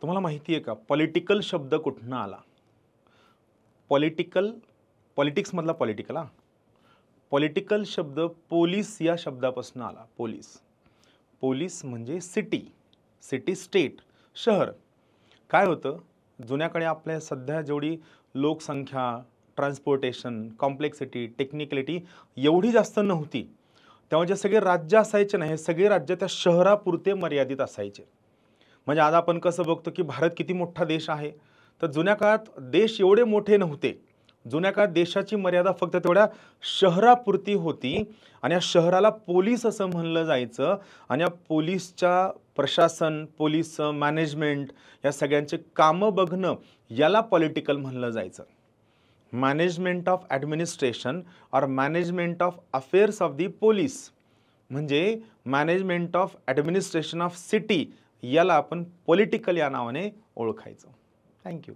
तुम्हाला माहिती आहे का पॉलिटिकल शब्द कुठून आला? पॉलिटिक्स मधला पॉलिटिकल हा. पॉलिटिकल शब्द पोलीस या शब्दापासून आला. पोलीस म्हणजे सिटी स्टेट शहर. काय होतं जुन्या काळी आपल्या सध्या जेवढी लोकसंख्या, ट्रान्सपोर्टेशन, कॉम्प्लेक्सिटी, टेक्निकलिटी एवढी जास्त नव्हती, तेव्हा जे सगळे राज्य असायचे ना, हे सगळे राज्य त्या शहरापुरते मर्यादित असायचे. म्हणजे आज आपण कसं बघतो की भारत किती मोठा देश आहे, तर जुन्या काळात देश एवढे मोठे नव्हते. जुन्या काळात देशाची मर्यादा फक्त तेवढ्या शहरापुरती होती आणि या शहराला पोलीस असं म्हणलं जायचं. आणि या पोलीसच्या प्रशासन, पोलीस मॅनेजमेंट या सगळ्यांचे कामं बघणं याला पॉलिटिकल म्हणलं जायचं. मॅनेजमेंट ऑफ ॲडमिनिस्ट्रेशन और management of affairs of the police म्हणजे management of administration of city याला आपण पॉलिटिकल या नावाने ओळखायचं. थँक्यू.